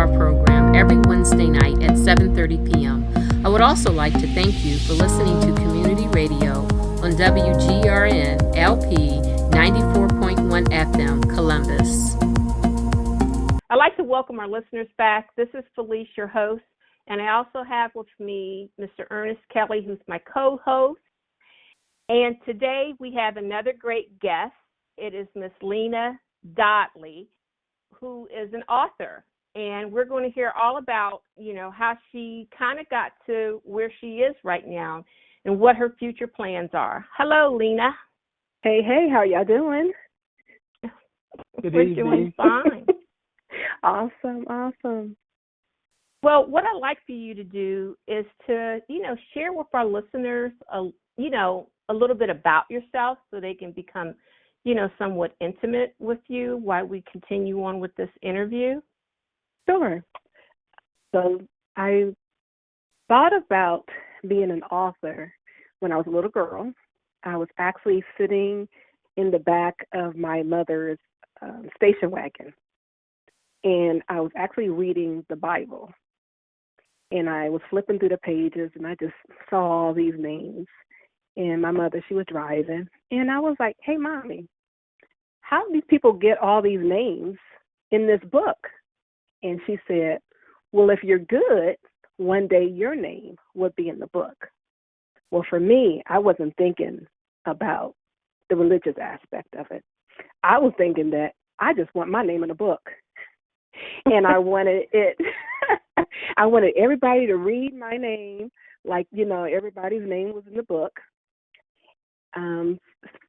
our program every Wednesday night at 7:30 p.m. I would also like to thank you for listening to Community Radio on WGRN LP 94.1 FM, Columbus. I'd like to welcome our listeners back. This is Felice, your host, and I also have with me Mr. Ernest Kelly, who's my co-host. And today we have another great guest. It is Miss Lena Dodley, who is an author. And we're going to hear all about, how she kind of got to where she is right now and what her future plans are. Hello, Lena. Hey, how y'all doing? We're doing fine. Awesome. Well, what I'd like for you to do is to, share with our listeners, a little bit about yourself so they can become, somewhat intimate with you while we continue on with this interview. Sure. So I thought about being an author when I was a little girl. I was actually sitting in the back of my mother's station wagon, and I was actually reading the Bible. And I was flipping through the pages, and I just saw all these names. And my mother, she was driving, and I was like, "Hey, Mommy, how do these people get all these names in this book?" And she said, "Well, if you're good, one day your name would be in the book." Well, for me, I wasn't thinking about the religious aspect of it. I was thinking that I just want my name in a book. And I wanted it, I wanted everybody to read my name like, everybody's name was in the book.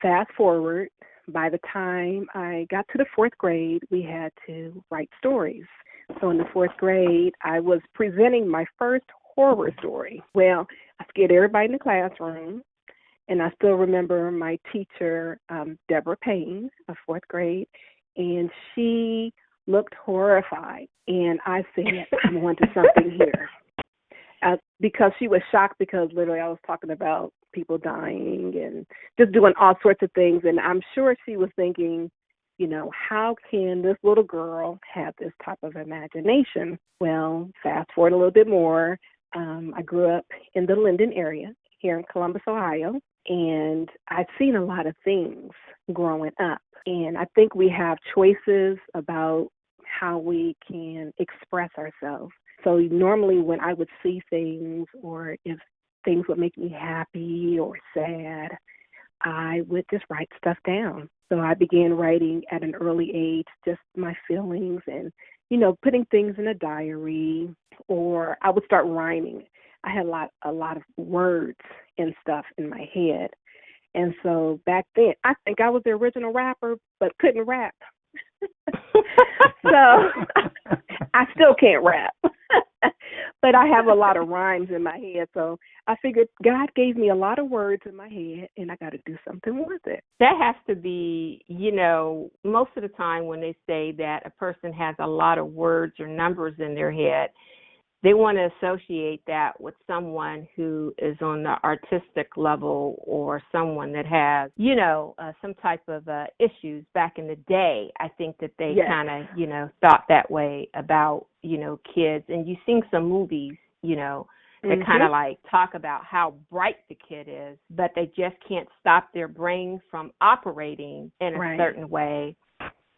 Fast forward, by the time I got to the fourth grade, we had to write stories. So in the fourth grade, I was presenting my first horror story. Well, I scared everybody in the classroom, and I still remember my teacher, Deborah Payne, of fourth grade, and she looked horrified. And I said, "I'm onto something here." Because she was shocked, because literally I was talking about people dying and just doing all sorts of things. And I'm sure she was thinking, how can this little girl have this type of imagination? Well, fast forward a little bit more. I grew up in the Linden area here in Columbus, Ohio, and I've seen a lot of things growing up. And I think we have choices about how we can express ourselves. So normally when I would see things, or if things would make me happy or sad, I would just write stuff down. So I began writing at an early age, just my feelings and, putting things in a diary, or I would start rhyming. I had a lot of words and stuff in my head. And so back then, I think I was the original rapper, but couldn't rap. So I still can't rap. But I have a lot of rhymes in my head, so I figured God gave me a lot of words in my head, and I got to do something with it. That has to be, most of the time when they say that a person has a lot of words or numbers in their head, they want to associate that with someone who is on the artistic level, or someone that has, some type of issues back in the day. I think that they kind of, thought that way about, kids. And you've seen some movies, that kind of like talk about how bright the kid is, but they just can't stop their brain from operating in a certain way.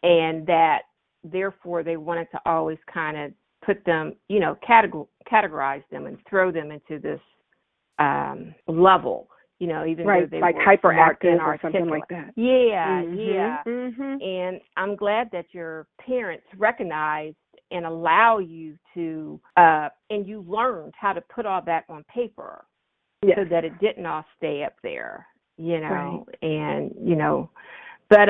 And that, therefore, they wanted to always kind of put them, categorize them and throw them into this level, even though they like were hyperactive or something like that. Yeah. And I'm glad that your parents recognized and allow you to, and you learned how to put all that on paper so that it didn't all stay up there, and, but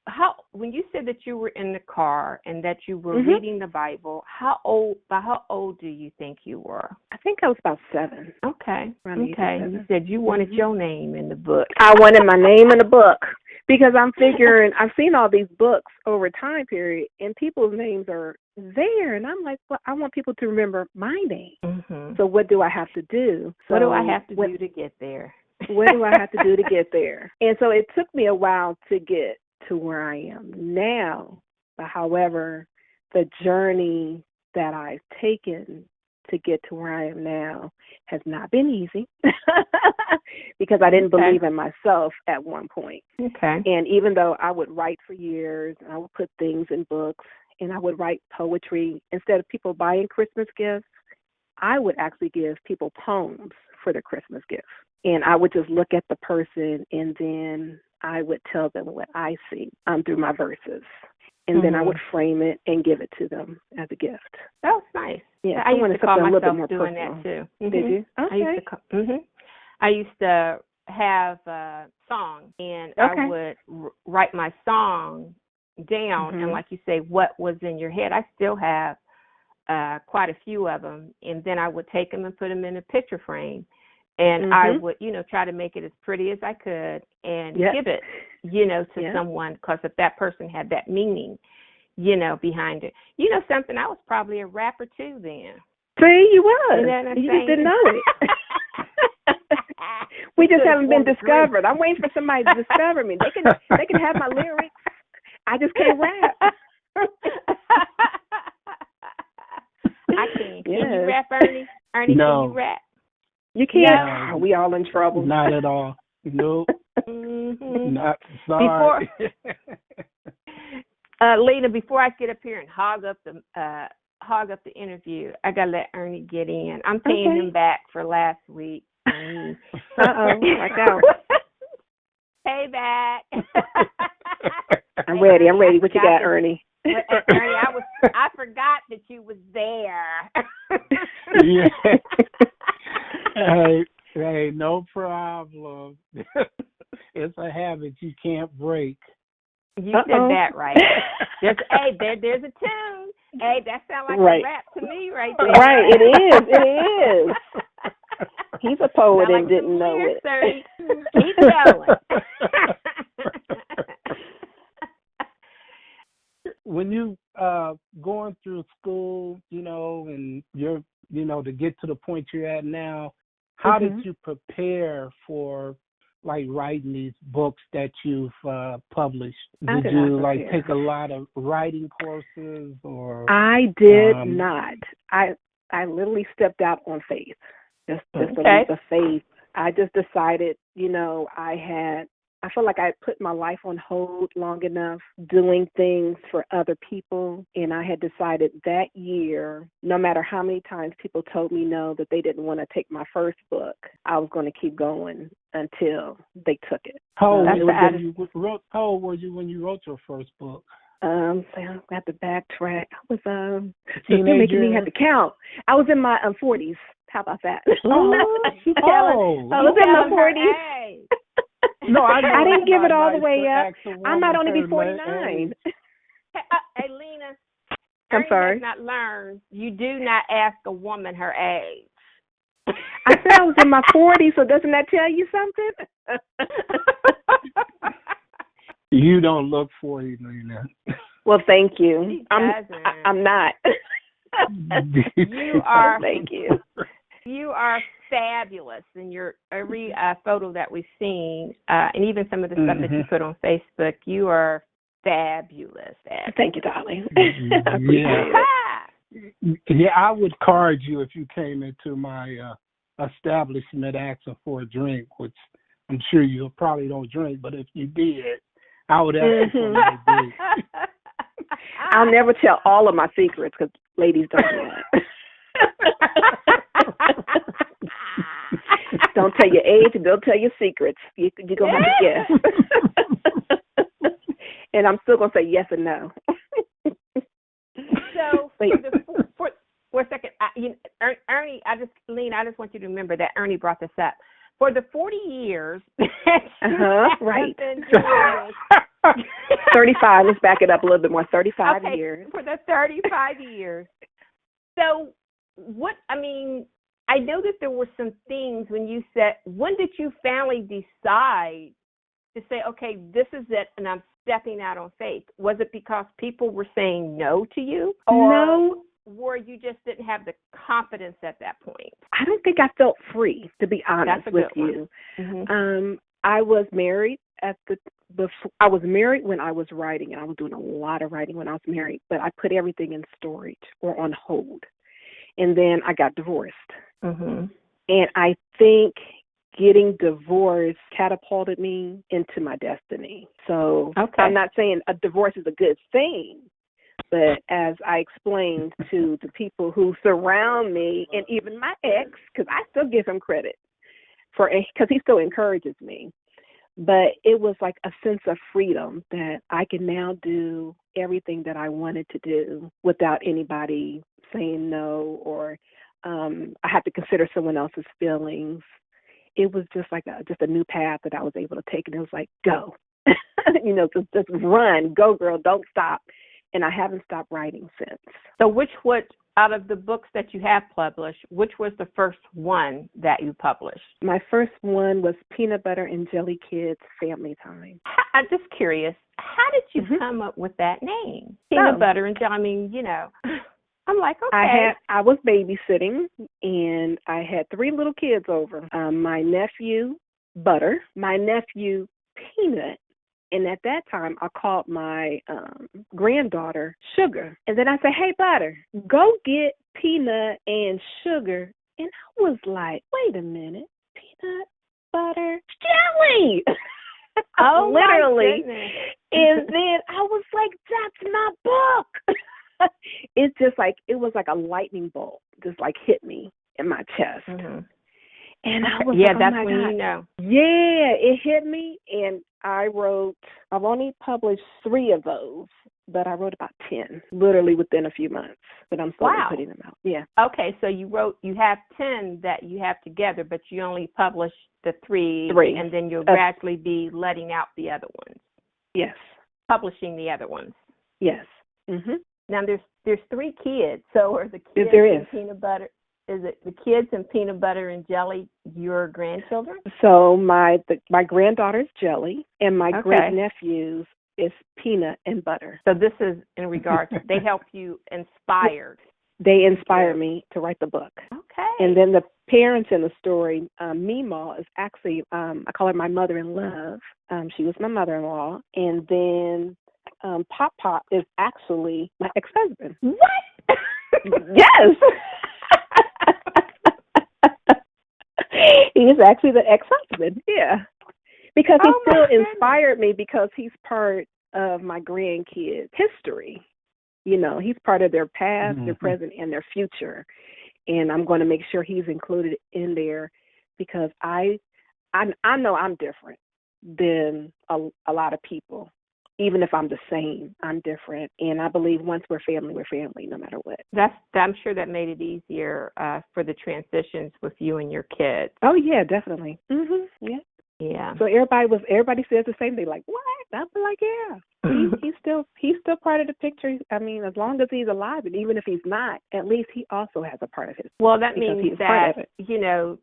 how, when you said that you were in the car and that you were reading the Bible, how old do you think you were? I think I was about 7. Okay. You said you wanted your name in the book. I wanted my name in the book, because I'm figuring, I've seen all these books over time period, and people's names are there, and I'm like, well, I want people to remember my name. So what do I have to do? What do I have to do to get there? What do I have to do to get there? And so it took me a while to get to where I am now. But however, the journey that I've taken to get to where I am now has not been easy because I didn't believe in myself at one point. Okay. And even though I would write for years, and I would put things in books, and I would write poetry, instead of people buying Christmas gifts, I would actually give people poems for their Christmas gifts. And I would just look at the person, and then I would tell them what I see through my verses. And then I would frame it and give it to them as a gift. That was nice. Yeah, I used to call myself doing personal. that too. Did you? Okay. I used to have a song, and I would write my song down, and like you say, what was in your head. I still have quite a few of them, and then I would take them and put them in a picture frame. And I would, try to make it as pretty as I could and give it, to someone, because if that person had that meaning, behind it. Something, I was probably a rapper too then. See, you was. You just didn't know it. We just haven't been discovered. I'm waiting for somebody to discover me. They can have my lyrics. I just can't rap. I can. Can you rap, Ernie? Ernie, no. Can you rap? You can't. No. We all in trouble. Not at all. Nope. Not sorry. Lena, before I get up here and hog up the interview, I gotta let Ernie get in. I'm paying him back for last week. Watch out. Pay back. I'm ready. What you got, Ernie? Ernie, I forgot that you was there. Yeah. Hey, no problem. It's a habit you can't break. You said that right. There's a tune. Hey, that sounds like a rap to me right there. Right, it is. He's a poet and didn't know it. Keep going. When you going through school, and you're, to get to the point you're at now, how did you prepare for writing these books that you've published? Did you take a lot of writing courses or? I did not. I literally stepped out on faith. Just a leap of faith. I just decided, I felt like I put my life on hold long enough doing things for other people. And I had decided that year, no matter how many times people told me no, that they didn't want to take my first book, I was going to keep going until they took it. How old were you when you wrote your first book? So I got to backtrack. I was you're making me have to count. I was in my 40s. How about that? I was in my 40s. No, I didn't give it all the way up. I might only be 49. Hey, Lena. I'm sorry. Has not learned. You do not ask a woman her age. I said I was in my 40s, so doesn't that tell you something? You don't look 40, Lena. Well, thank you. I'm not. You are. Thank you. You are fabulous in your every photo that we've seen, and even some of the stuff that you put on Facebook. You are fabulous. Thank you, darling. I appreciate it. Yeah, I would card you if you came into my establishment asking for a drink, which I'm sure you probably don't drink, but if you did, I would ask you for a drink. I'll never tell all of my secrets because ladies don't do that. Don't tell your age, don't tell your secrets. You're going to have to guess. And I'm still going to say yes and no. So, for a second, Ernie, Lena, I just want you to remember that Ernie brought this up. For the 40 years, right. 35, let's back it up a little bit more, 35 years. For the 35 years. So, I know that there were some things when you said, when did you finally decide to say, okay, this is it, and I'm stepping out on faith? Was it because people were saying no to you? Or no. Or you just didn't have the confidence at that point? I don't think I felt free, to be honest with you. Mm-hmm. I was married at the before I was married when I was writing, and I was doing a lot of writing when I was married, but I put everything in storage or on hold. And then I got divorced. Mm-hmm. And I think getting divorced catapulted me into my destiny. So I'm not saying a divorce is a good thing, but as I explained to the people who surround me, and even my ex, because I still give him credit because he still encourages me, but it was like a sense of freedom that I can now do everything that I wanted to do without anybody saying no, or I had to consider someone else's feelings. It was just like a new path that I was able to take, and it was like, go, just run, go, girl, don't stop. And I haven't stopped writing since. So out of the books that you have published, which was the first one that you published? My first one was Peanut Butter and Jelly Kids Family Time. I'm just curious, how did you come up with that name? Peanut Butter and Jelly, I'm like, okay. I was babysitting, and I had 3 little kids over. My nephew, Butter, my nephew, Peanut, and at that time, I called my granddaughter Sugar. And then I said, hey, Butter, go get Peanut and Sugar. And I was like, wait a minute, Peanut, Butter, Jelly. Oh, literally. My goodness. And then I was like, that's my book. It's just like, it was like a lightning bolt, just like hit me in my chest. Mm-hmm. And I was like, oh that's my when God. You know. Yeah, it hit me, and I've only published 3 of those, but I wrote about 10, literally within a few months, but I'm slowly putting them out. Yeah. Okay, so you have 10 that you have together, but you only published the 3, and then you'll gradually be letting out the other ones. Yes. Publishing the other ones. Yes. Mhm. Now there's 3 kids, so are the kids in Peanut Butter? Is it the kids in Peanut Butter and Jelly your grandchildren? So my granddaughter's Jelly, and my great nephews is Peanut and Butter. So this is in regard to they help you inspire. They inspire me to write the book. Okay. And then the parents in the story, Meemaw is actually I call her my mother-in-law. She was my mother-in-law, and then Pop Pop is actually my ex-husband. What? Yes. He is actually the ex-husband, yeah. Because he still inspired me because he's part of my grandkids' history. He's part of their past, their present, and their future. And I'm going to make sure he's included in there because I know I'm different than a lot of people. Even if I'm the same, I'm different. And I believe once we're family, no matter what. I'm sure that made it easier for the transitions with you and your kids. Oh, yeah, definitely. Mhm. Yeah. Yeah. So everybody says the same thing, like, what? I'm like, yeah. He's still part of the picture. I mean, as long as he's alive, and even if he's not, at least he also has a part of it. Well, that means that,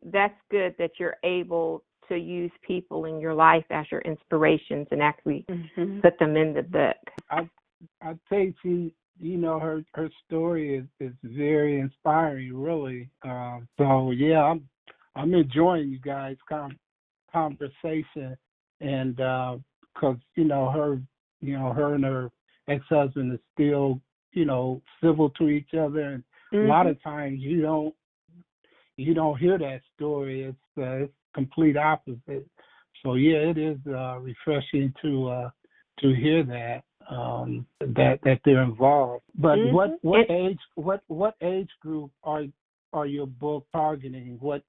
that's good that you're able to use people in your life as your inspirations and actually put them in the book. I think her story is very inspiring, really. So yeah, I'm enjoying you guys' conversation, and because her and her ex-husband is still civil to each other, and a lot of times you don't hear that story. It's complete opposite. So yeah, it is refreshing to hear that that they're involved. But what age group are your book targeting? What's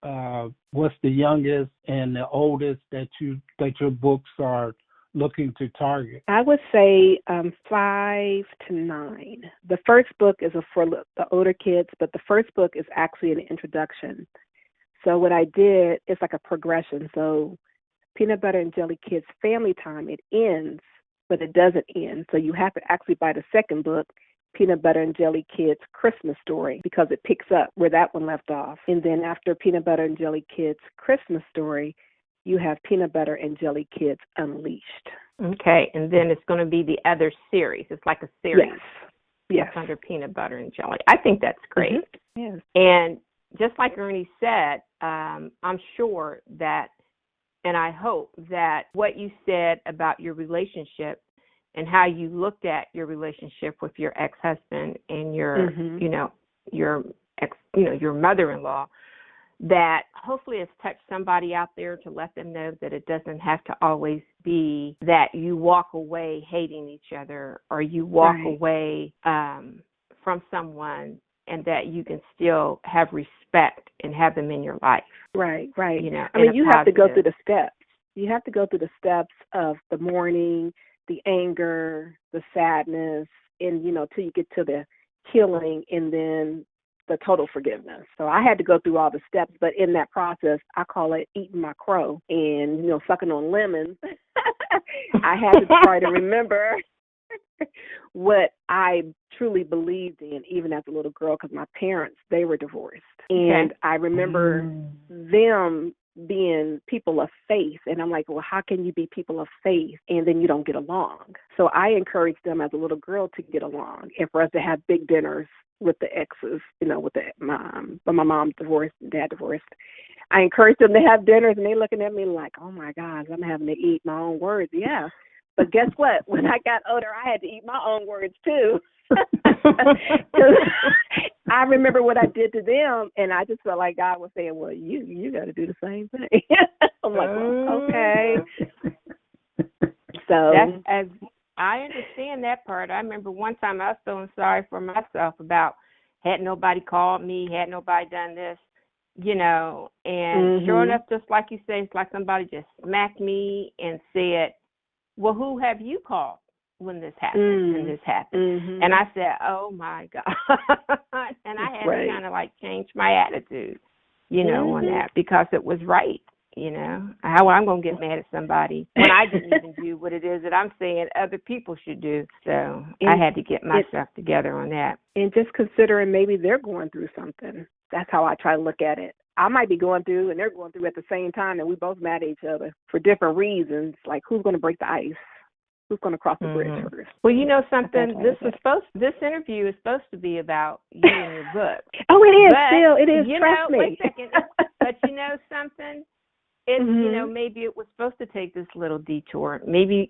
the youngest and the oldest that your books are looking to target? I would say 5 to 9. The first book is for the older kids, but the first book is actually an introduction. So what I did is like a progression. So Peanut Butter and Jelly Kids Family Time, it ends, but it doesn't end. So you have to actually buy the second book, Peanut Butter and Jelly Kids Christmas Story, because it picks up where that one left off. And then after Peanut Butter and Jelly Kids Christmas Story, you have Peanut Butter and Jelly Kids Unleashed. Okay, and then it's going to be the other series. It's like a series. Yes. Under Peanut Butter and Jelly. I think that's great. Yes. And just like Ernie said, I'm sure that And I hope that what you said about your relationship and how you looked at your relationship with your ex-husband and your, your your mother-in-law, that hopefully it's touched somebody out there to let them know that it doesn't have to always be that you walk away hating each other or you walk away from someone, and that you can still have respect and have them in your life. Right. You know, I mean, you have to go through the steps. You have to go through the steps of the mourning, the anger, the sadness, and, till you get to the healing and then the total forgiveness. So I had to go through all the steps, but in that process, I call it eating my crow and, sucking on lemons. I had to try to remember what I truly believed in, even as a little girl, because my parents, they were divorced. And I remember them being people of faith. And I'm like, well, how can you be people of faith and then you don't get along? So I encouraged them as a little girl to get along and for us to have big dinners with the exes, with but my mom divorced, dad divorced. I encouraged them to have dinners, and they looking at me like, oh my gosh, I'm having to eat my own words. Yeah. But guess what? When I got older, I had to eat my own words too. I remember what I did to them, and I just felt like God was saying, well, you got to do the same thing. I'm like, well, okay. So that's, as I understand that part. I remember one time I was feeling sorry for myself about had nobody called me, had nobody done this, and sure enough, just like you say, it's like somebody just smacked me and said, well, who have you called when this happened and this happened? And I said, oh, my God. And I had to kind of like change my attitude, on that, because it was right, How I'm going to get mad at somebody when I didn't even do what it is that I'm saying other people should do. So I had to get myself together on that. And just considering maybe they're going through something. That's how I try to look at it. I might be going through and they're going through at the same time, and we both mad at each other for different reasons. Like, who's going to break the ice? Who's going to cross the bridge first? Well, you know something. This interview is supposed to be about you and your book. Oh, it is. But, Still, it is. Trust me. Wait a second. But you know something. It's maybe it was supposed to take this little detour. Maybe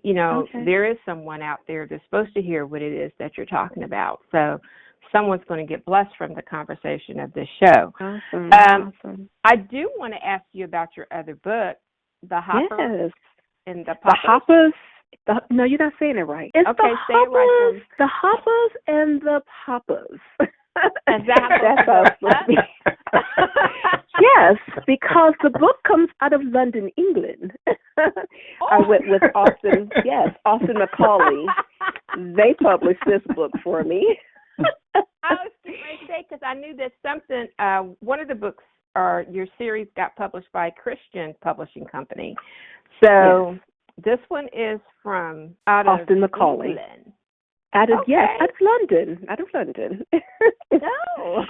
there is someone out there that's supposed to hear what it is that you're talking about. So someone's going to get blessed from the conversation of this show. Awesome. I do want to ask you about your other book, The Hoppers and the Poppers. The Hoppers. No, you're not saying it right. It's okay, say it right. The Hoppers and the Poppers. That's how it's supposed to be. Yes, because the book comes out of London, England. I went with Austin Macaulay. They published this book for me. I was going to say, because I knew that something, one of the books or your series got published by a Christian publishing company. So this one is from Austin Macaulay. England. Out of London. No.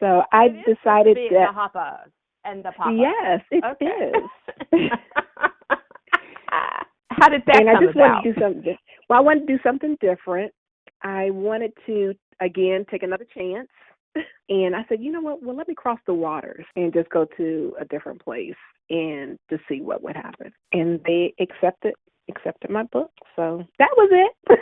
So I decided that the Hoppers and the Poppers. Yes, it is. How did that come about? I just wanted to do something. Well, I wanted to do something different. I wanted to again take another chance, and I said, you know what? Well, let me cross the waters and just go to a different place and to see what would happen. And they accepted my book. So that was it.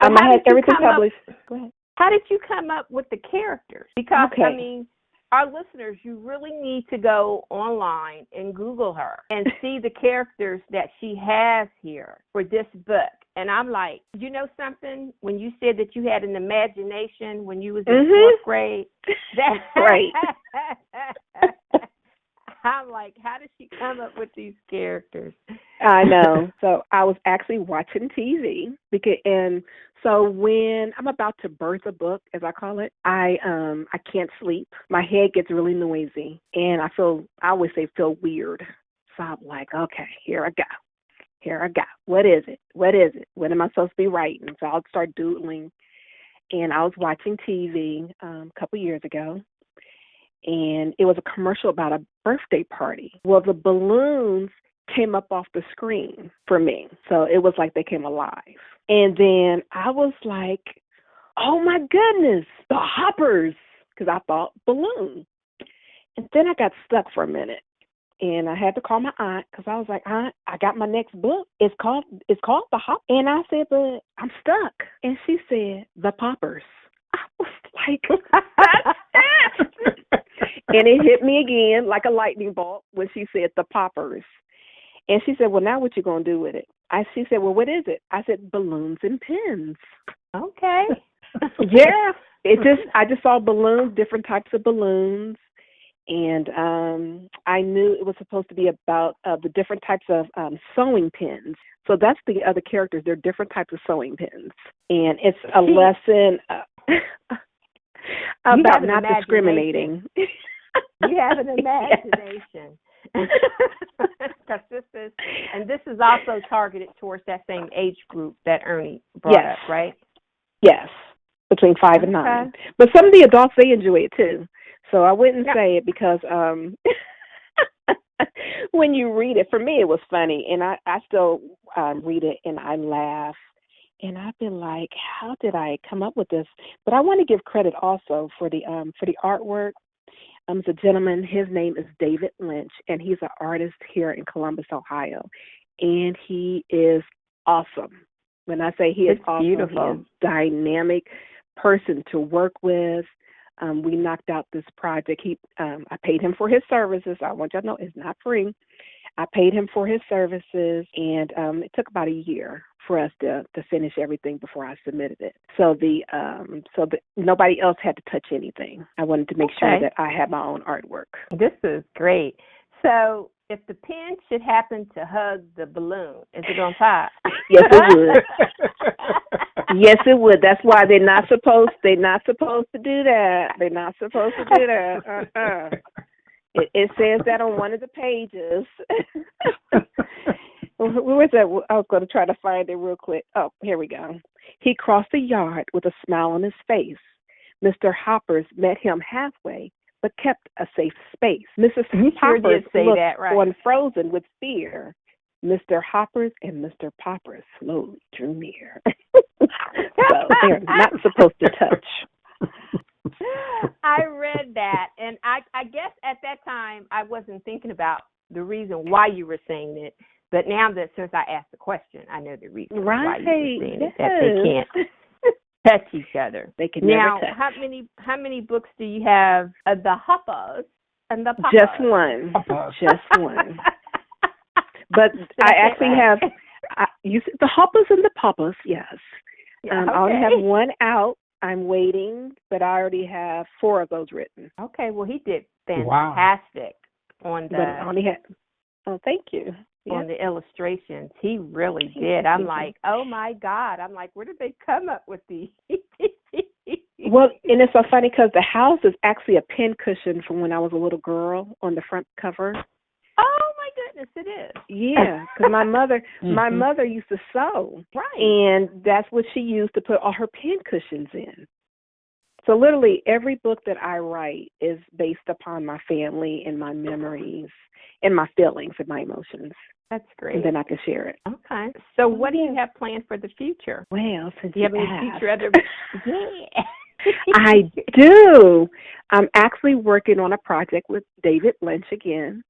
I had everything published. Go ahead. How did you come up with the characters? Because, I mean, our listeners, you really need to go online and Google her and see the characters that she has here for this book. And I'm like, you know something? When you said that you had an imagination when you was in fourth grade, right. I'm like, how did she come up with these characters? I know. So I was actually watching TV and so when I'm about to birth a book, as I call it, I can't sleep. My head gets really noisy, and I always say feel weird. So I'm like, okay, here I go. What is it? What am I supposed to be writing? So I'll start doodling. And I was watching TV a couple years ago, and it was a commercial about a birthday party. Well, the balloons came up off the screen for me. So it was like they came alive. And then I was like, oh my goodness, the Hoppers, because I thought balloon. And then I got stuck for a minute. And I had to call my aunt because I was like, Aunt, I got my next book. It's called The Hop. And I said, but I'm stuck. And she said, The Poppers. I was like, that's it. And it hit me again like a lightning bolt when she said The Poppers. And she said, well, now what you going to do with it? She said, well, what is it? I said, balloons and pins. Okay. Yeah. I just saw balloons, different types of balloons. And I knew it was supposed to be about the different types of sewing pins. So that's the other characters. They're different types of sewing pins. And it's a lesson about not discriminating. You have an imagination. This is also targeted towards that same age group that Ernie brought up, right? Yes, between 5 and 9. But some of the adults, they enjoy it too. So I wouldn't say it because when you read it, for me it was funny, and I still read it and I laugh, and I've been like, how did I come up with this? But I want to give credit also for the artwork. The gentleman, his name is David Lynch, and he's an artist here in Columbus, Ohio, and he is awesome. When I say he is awesome, beautiful. He is a dynamic person to work with. We knocked out this project. I paid him for his services. I want you to know it's not free. I paid him for his services, and it took about a year for us to finish everything before I submitted it. So nobody else had to touch anything. I wanted to make sure that I had my own artwork. This is great. So if the pen should happen to hug the balloon, is it on top? Yes, it would. Yes, it would. That's why they're not supposed to do that. They're not supposed to do that. It says that on one of the pages. Where was that? I was going to try to find it real quick. Oh, here we go. He crossed the yard with a smile on his face. Mr. Hoppers met him halfway, but kept a safe space. Mrs. Hoppers looked unfrozen with fear. Mr. Hoppers and Mr. Poppers slowly drew near. So they're not supposed to touch. I read that, and I guess at that time I wasn't thinking about the reason why you were saying it, but now that since I asked the question, I know the reason why you were saying it, that they can't touch each other. They can never touch. How many books do you have of the Hoppers and the Poppers? Just one. Just one. But I actually have the Hoppers and the Poppers, yes. I only have one out. I'm waiting, but I already have 4 of those written. Okay, well, he did fantastic on the. Thank you. On the illustrations, he really did. I'm like, oh my God! I'm like, where did they come up with these? Well, and it's so funny because the house is actually a pin cushion from when I was a little girl on the front cover. Oh my goodness, it is. Yeah, because my mother used to sew, right? And that's what she used to put all her pin cushions in. So literally every book that I write is based upon my family and my memories and my feelings and my emotions. That's great. And then I can share it. Okay. So what do you have planned for the future? Well, since do you have any future other? Yeah. I do. I'm actually working on a project with David Lynch again.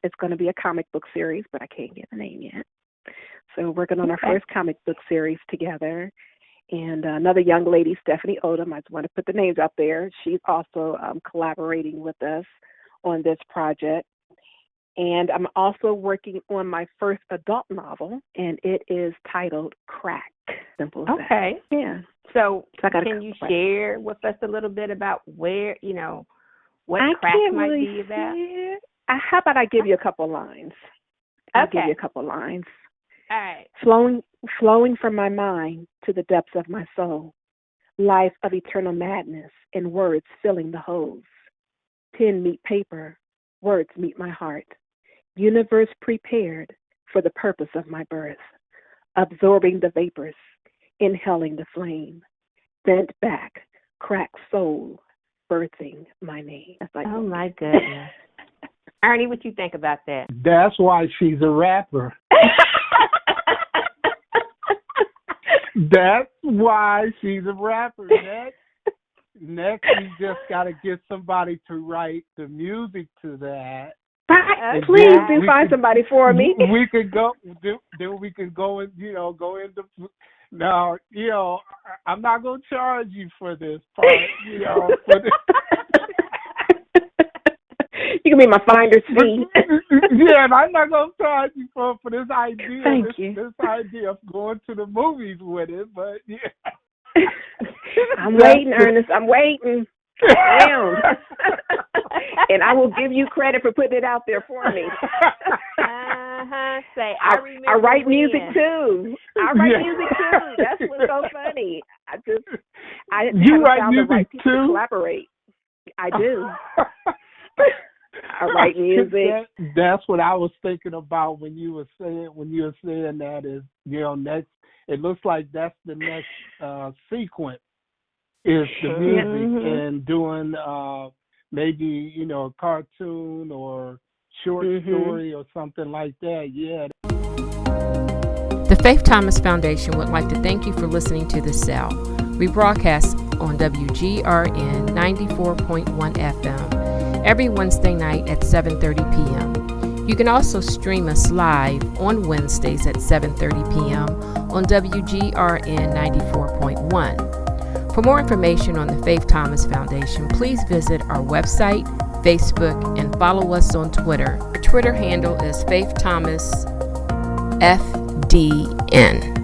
It's going to be a comic book series, but I can't get the name yet. So we're working on our first comic book series together. And another young lady, Stephanie Odom, I just want to put the names out there. She's also collaborating with us on this project. And I'm also working on my first adult novel, and it is titled Crack. Simple as that. Okay. Yeah. So can you share with us a little bit about where, what Crack might be about? How about I give you a couple lines? I'll give you a couple lines. All right. Flowing from my mind to the depths of my soul, life of eternal madness and words filling the holes. Pen meet paper, words meet my heart. Universe prepared for the purpose of my birth, absorbing the vapors, inhaling the flame, bent back, cracked soul, birthing my name. Oh my goodness. Ernie, what you think about that? That's why she's a rapper. That's why she's a rapper. Next, we just got to get somebody to write the music to that. Please do find somebody for me. We could go. Then we can go and go into. Now I'm not gonna charge you for this part. For this. You can be my finder's fee. Yeah, and I'm not gonna charge you for this idea. Thank you. This idea of going to the movies with it, but yeah. I'm waiting, Ernest. I'm waiting. And I will give you credit for putting it out there for me. Say, I write music too. I write music too. That's what's so funny. You write music right too? To collaborate. I do. I write music. That's what I was thinking about when you were saying that is next. It looks like that's the next sequence is the music and doing maybe a cartoon or short story or something like that. Yeah. The Faith Thomas Foundation would like to thank you for listening to The Cell. We broadcast on WGRN 94.1 FM every Wednesday night at 7:30 p.m. You can also stream us live on Wednesdays at 7:30 p.m. on WGRN 94.1. For more information on the Faith Thomas Foundation, please visit our website, Facebook, and follow us on Twitter. Our Twitter handle is Faith Thomas FDN.